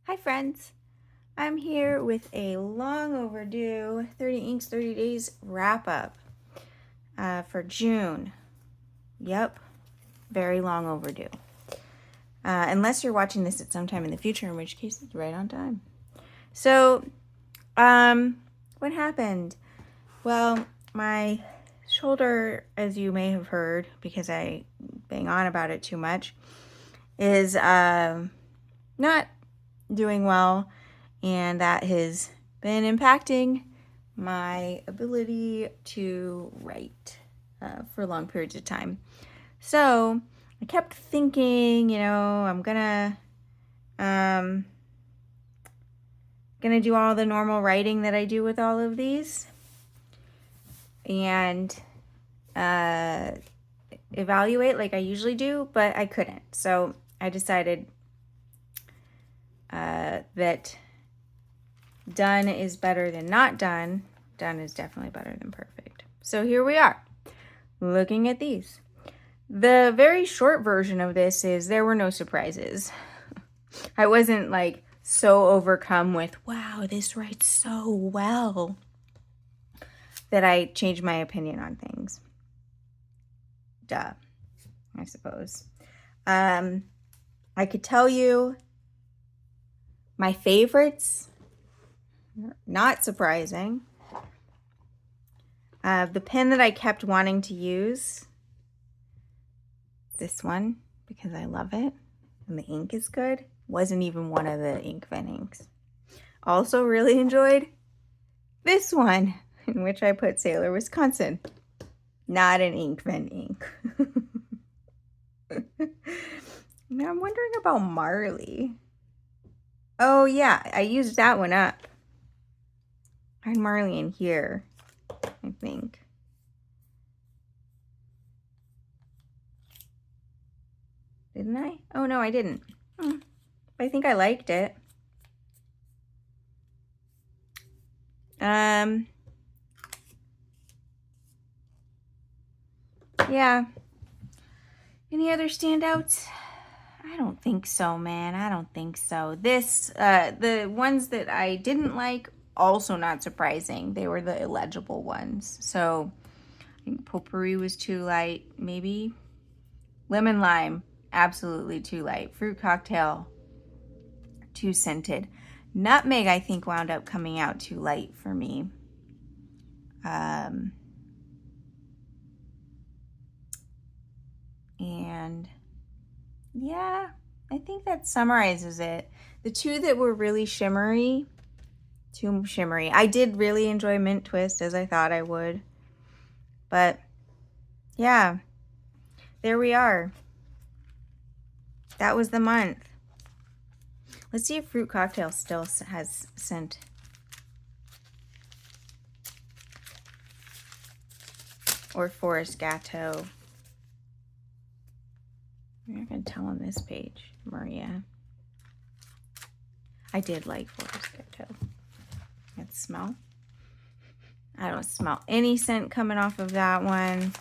Hi friends, I'm here with a long overdue 30 Inks 30 Days wrap up for June. Yep, very long overdue. Unless you're watching this at some time in the future, in which case it's right on time. So, what happened? Well, my shoulder, as you may have heard, because I bang on about it too much, is not doing well, and that has been impacting my ability to write for long periods of time. So I kept thinking, I'm gonna do all the normal writing that I do with all of these and evaluate like I usually do, but I couldn't. So I decided that done is better than not done. Done is definitely better than perfect. So here we are, looking at these. The very short version of this is there were no surprises. I wasn't like so overcome with, wow, this writes so well, that I changed my opinion on things. Duh, I suppose. I could tell you my favorites. Not surprising. The pen that I kept wanting to use, this one, because I love it and the ink is good, wasn't even one of the Inkven inks. Also really enjoyed this one, in which I put Sailor, Wisconsin. Not an Inkven ink. Now I'm wondering about Marley. Oh yeah, I used that one up. I had Marley in here, I think. Didn't I? Oh no, I didn't. I think I liked it. Yeah. Any other standouts? I don't think so, man. I don't think so. This, the ones that I didn't like, also not surprising. They were the illegible ones. So I think Potpourri was too light. Maybe Lemon Lime, absolutely too light. Fruit Cocktail, too scented. Nutmeg, I think, wound up coming out too light for me. And yeah, I think that summarizes it. The two that were really shimmery, too shimmery. I did really enjoy Mint Twist, as I thought I would. But yeah, there we are. That was the month. Let's see if Fruit Cocktail still has scent. Or Forest Gâteau. You're not going to tell on this page, Maria. I did like Forest Gâteau. Let's smell. I don't smell any scent coming off of that one.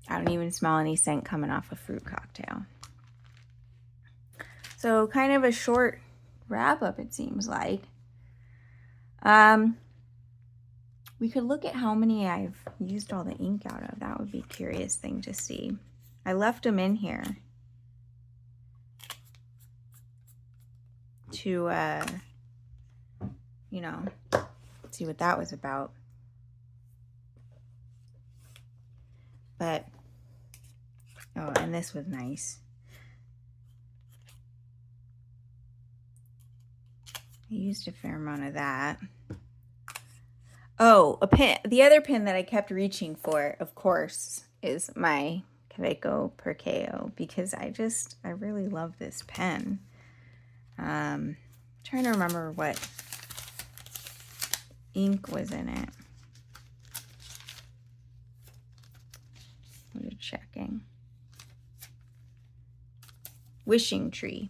I don't even smell any scent coming off of Fruit Cocktail. So kind of a short wrap up, it seems like. We could look at how many I've used all the ink out of. That would be a curious thing to see. I left them in here to, see what that was about. But, oh, and this was nice. I used a fair amount of that. Oh, a pen. The other pen that I kept reaching for, of course, is my Kaweco Perkeo, because I really love this pen. Trying to remember what ink was in it. We're checking. Wishing Tree.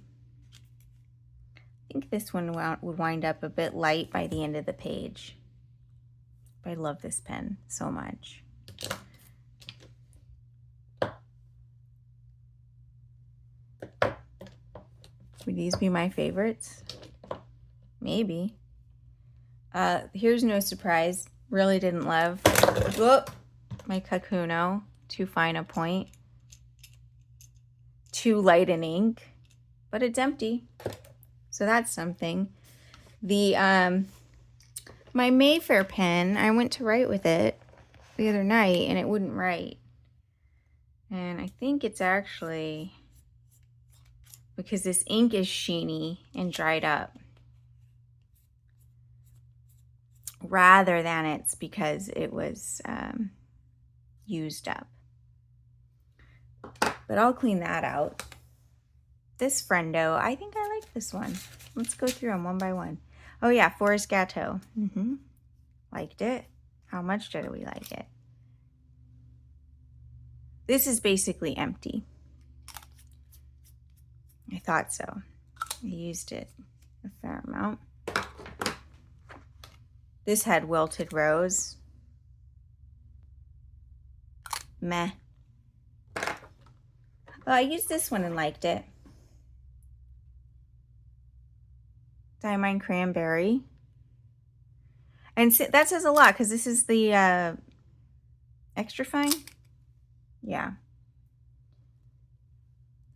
I think this one would wind up a bit light by the end of the page. But I love this pen so much. Would these be my favorites? Maybe. Here's no surprise. Really didn't love my Kakuno. Too fine a point. Too light in ink. But it's empty. So that's something. The my Mayfair pen, I went to write with it the other night and it wouldn't write. And I think it's actually because this ink is sheeny and dried up, rather than it's because it was used up. But I'll clean that out. This friendo, I think I like this one. Let's go through them one by one. Oh yeah, Forest Gâteau. Liked it. How much did we like it? This is basically empty. I thought so. I used it a fair amount. This had Wilted Rose. Meh. Well, I used this one and liked it. Diamond Cranberry. And that says a lot because this is the extra fine. Yeah.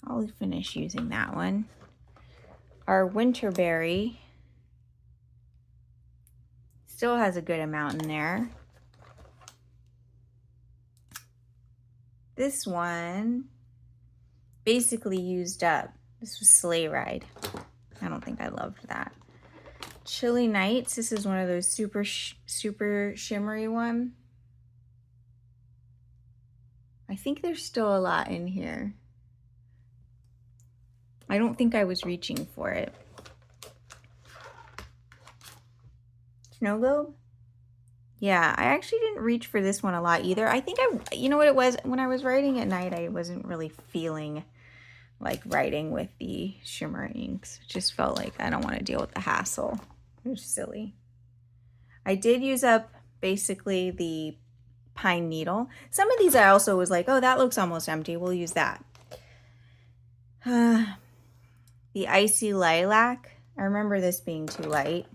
I'll finish using that one. Our Winterberry still has a good amount in there. This one basically used up. This was Sleigh Ride. I don't think I loved that. Chilly Nights. This is one of those super shimmery one. I think there's still a lot in here. I don't think I was reaching for it. Snow Globe? Yeah, I actually didn't reach for this one a lot either. I think you know what it was? When I was writing at night, I wasn't really feeling like writing with the shimmer inks. It just felt like I don't want to deal with the hassle. It was silly. I did use up basically the Pine Needle. Some of these I also was like, oh, that looks almost empty. We'll use that. The Icy Lilac. I remember this being too light.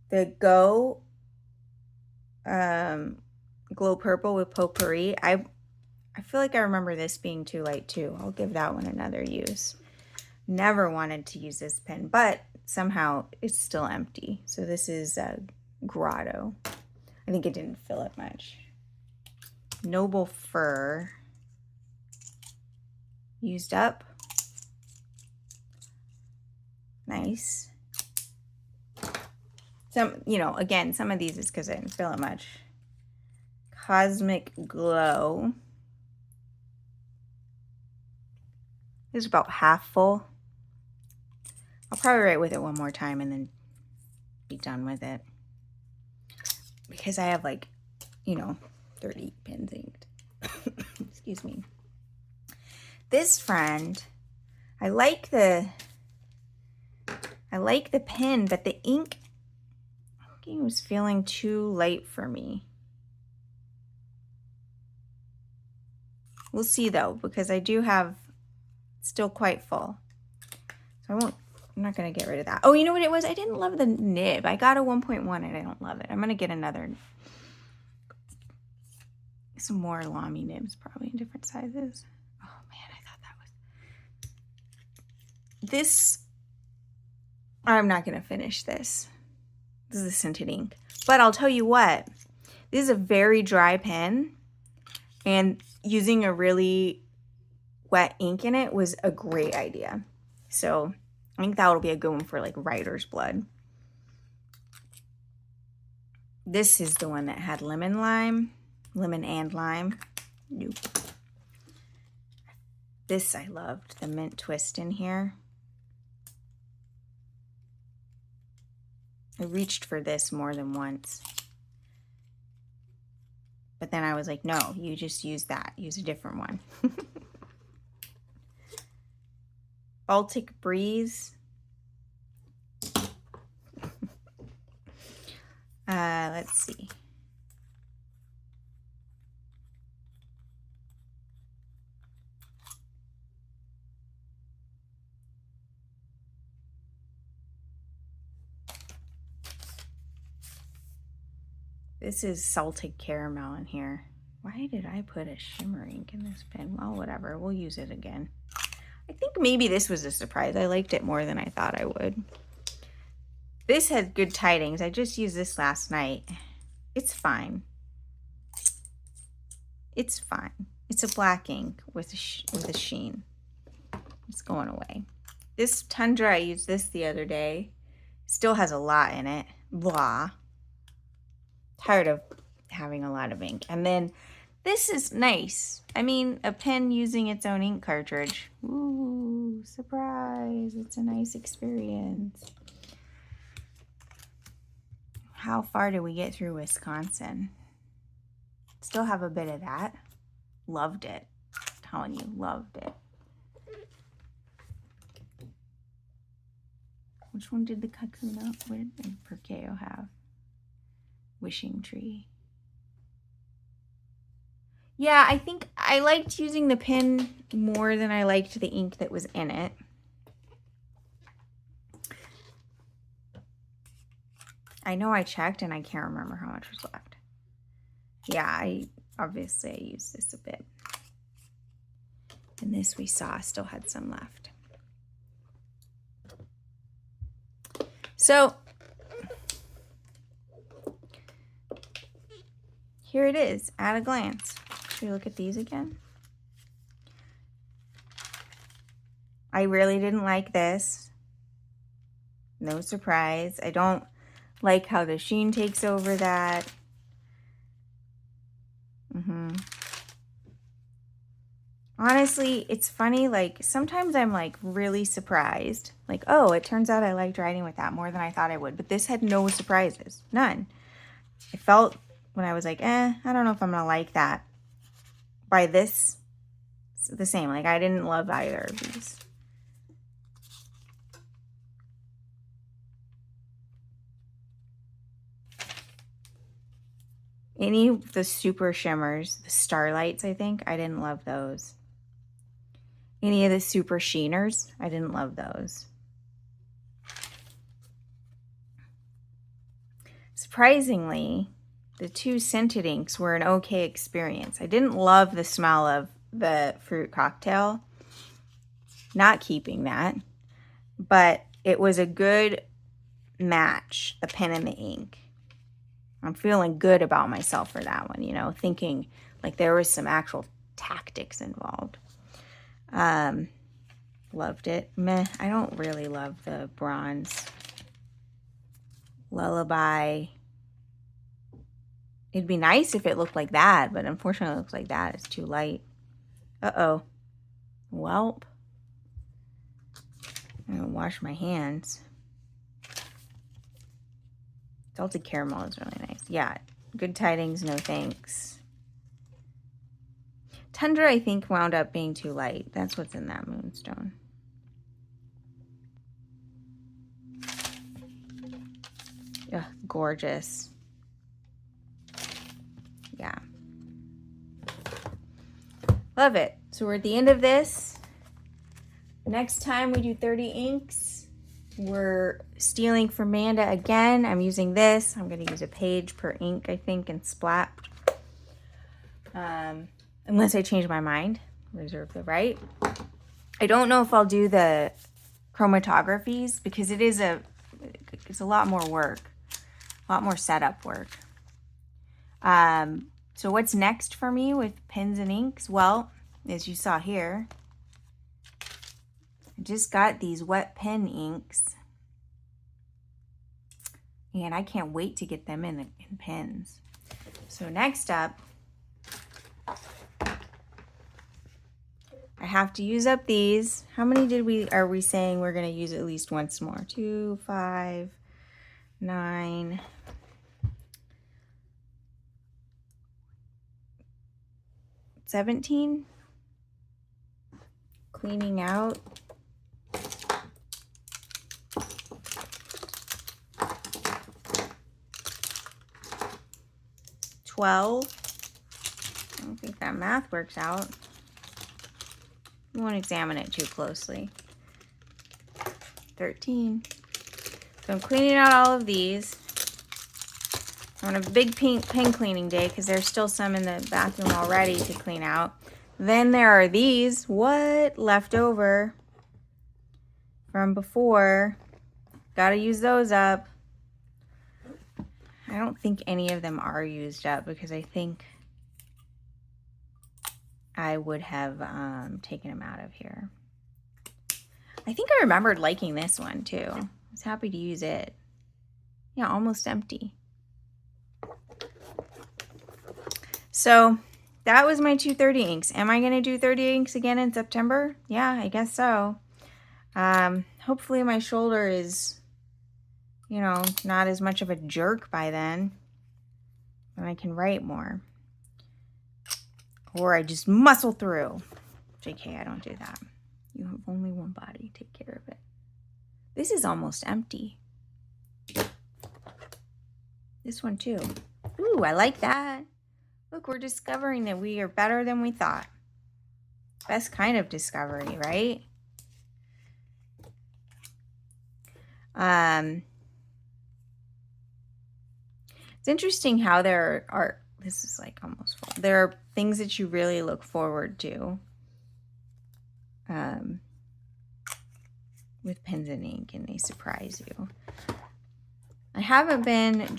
The Go Glow Purple with Potpourri. I feel like I remember this being too light too. I'll give that one another use. Never wanted to use this pen, but somehow it's still empty. So this is Grotto. I think it didn't fill it much. Noble Fur. Used up. Nice. Some, you know, again, some of these is because I didn't fill it much. Cosmic Glow. This is about half full. I'll probably write with it one more time and then be done with it. Because I have like, you know, 30 pens inked. Excuse me. This friend, I like the pen, but the ink, it was feeling too light for me. We'll see though, because I do have still quite full. So I'm not going to get rid of that. Oh, you know what it was? I didn't love the nib. I got a 1.1 and I don't love it. I'm going to get some more Lamy nibs, probably in different sizes. Oh man, I thought that was... This, I'm not going to finish this. This is a scented ink. But I'll tell you what, this is a very dry pen, and using a really wet ink in it was a great idea. So I think that will be a good one for like writer's blood. This is the one that had lemon and lime. Nope. This I loved, the mint twist in here. I reached for this more than once. But then I was like, no, you just use that. Use a different one. Baltic Breeze. Let's see. This is salted caramel in here. Why did I put a shimmer ink in this pen? Well, whatever. We'll use it again. I think maybe this was a surprise. I liked it more than I thought I would. This has good tidings. I just used this last night. It's fine. It's fine. It's a black ink with a sheen. It's going away. This Tundra, I used this the other day. Still has a lot in it. Blah. Tired of having a lot of ink. And then this is nice. I mean, a pen using its own ink cartridge. Ooh, surprise. It's a nice experience. How far did we get through Wisconsin? Still have a bit of that. Loved it. I'm telling you, loved it. Which one did the Kakuna and Perkeo have? Wishing Tree. Yeah, I think I liked using the pen more than I liked the ink that was in it. I know I checked and I can't remember how much was left. Yeah, obviously I used this a bit. And this we saw still had some left. So here it is at a glance. Should we look at these again? I really didn't like this. No surprise. I don't like how the sheen takes over that. Honestly, it's funny, like sometimes I'm like really surprised. Like, oh, it turns out I liked writing with that more than I thought I would. But this had no surprises. None. I felt when I was like, I don't know if I'm gonna like that. By this, it's the same. Like I didn't love either of these. Any of the super shimmers, the starlights, I think, I didn't love those. Any of the super sheeners, I didn't love those. Surprisingly, the two scented inks were an okay experience. I didn't love the smell of the fruit cocktail. Not keeping that. But it was a good match, the pen and the ink. I'm feeling good about myself for that one, you know, thinking like there was some actual tactics involved. Loved it. Meh, I don't really love the bronze. Lullaby. It'd be nice if it looked like that, but unfortunately it looks like that. It's too light. Uh-oh. Welp. I'm gonna wash my hands. Salted caramel is really nice. Yeah, good tidings, no thanks. Tundra, I think, wound up being too light. That's what's in that moonstone. Ugh, gorgeous. Yeah. Love it. So we're at the end of this. Next time we do 30 inks, we're stealing from Amanda again. I'm using this. I'm going to use a page per ink, I think, and splat. Unless I change my mind. Reserve the right. I don't know if I'll do the chromatographies because it's a lot more work. A lot more setup work. So what's next for me with pens and inks? Well, as you saw here, I just got these wet pen inks. And I can't wait to get them in pens. So next up, I have to use up these. How many are we saying we're going to use at least once more? 2, 5, 9, 17. Cleaning out. 12. I don't think that math works out. You won't examine it too closely. 13. So I'm cleaning out all of these. on a big pen cleaning day, because there's still some in the bathroom already to clean out. Then there are these, what, left over from before. Gotta use those up. I don't think any of them are used up, because I think I would have taken them out of here. I think I remembered liking this one too. I was happy to use it. Yeah, almost empty. So that was my 230 inks. Am I going to do 30 inks again in September? Yeah, I guess so. Hopefully my shoulder is, you know, not as much of a jerk by then, and I can write more. Or I just muscle through. JK, I don't do that. You have only one body. Take care of it. This is almost empty. This one too. Ooh, I like that. Look, we're discovering that we are better than we thought. Best kind of discovery, right? It's interesting how there are, this is like almost full. There are things that you really look forward to with pens and ink, and they surprise you. I haven't been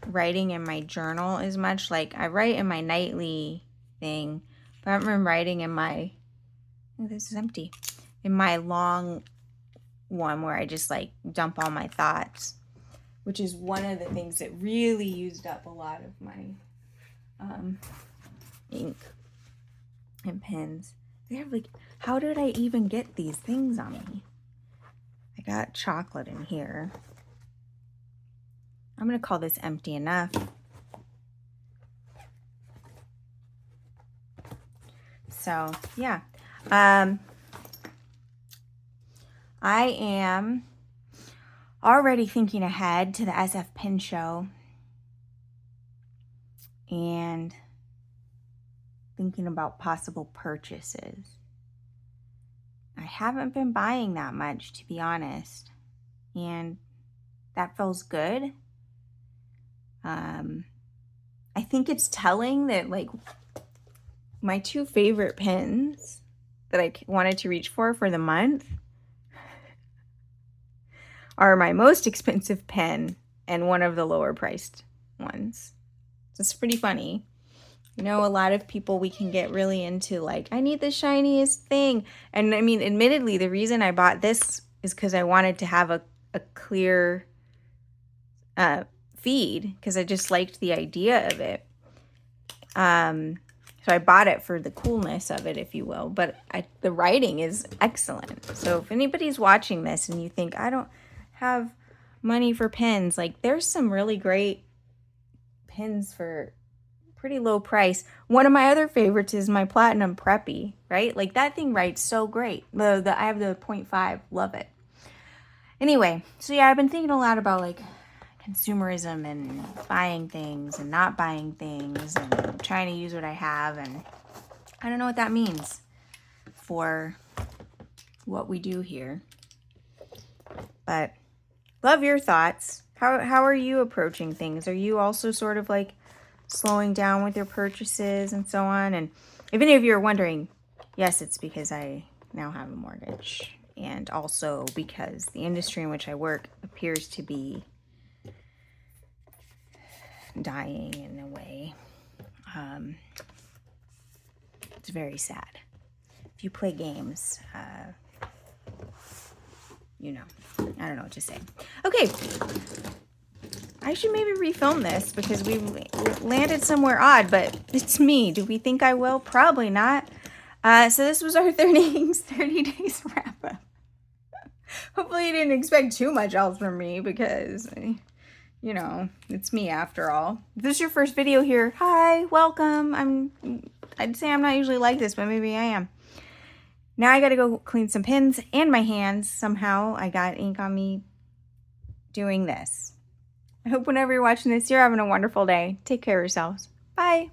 writing in my journal as much. Like, I write in my nightly thing, but I haven't been writing in my, oh, this is empty, in my long one where I just like dump all my thoughts, which is one of the things that really used up a lot of my ink and pens. They have like, how did I even get these things on me? I got chocolate in here. I'm going to call this empty enough. So, yeah. I am already thinking ahead to the SF Pen Show and thinking about possible purchases. I haven't been buying that much, to be honest, and that feels good. I think it's telling that, like, my two favorite pens that I wanted to reach for the month are my most expensive pen and one of the lower priced ones. So it's pretty funny. You know, a lot of people, we can get really into like, I need the shiniest thing. And I mean, admittedly, the reason I bought this is because I wanted to have a clear feed, because I just liked the idea of it. So I bought it for the coolness of it, if you will. But the writing is excellent. So if anybody's watching this and you think, I don't have money for pens, like, there's some really great pens for pretty low price. One of my other favorites is my Platinum Preppy, right? Like, that thing writes so great. I have the 0.5, love it. Anyway, so yeah, I've been thinking a lot about like consumerism and buying things and not buying things and trying to use what I have, and I don't know what that means for what we do here. But love your thoughts. How are you approaching things? Are you also sort of like slowing down with your purchases and so on? And if any of you are wondering, yes, it's because I now have a mortgage, and also because the industry in which I work appears to be dying in a way. It's very sad. If you play games, you know, I don't know what to say. Okay, I should maybe refilm this because we landed somewhere odd, but it's me. Do we think I will? Probably not. So this was our 30 days wrap up. Hopefully you didn't expect too much else from me, because, you know, it's me after all. If this is your first video here, hi, welcome. I'd say I'm not usually like this, but maybe I am. Now I gotta go clean some pins and my hands. Somehow I got ink on me doing this. I hope whenever you're watching this, you're having a wonderful day. Take care of yourselves. Bye.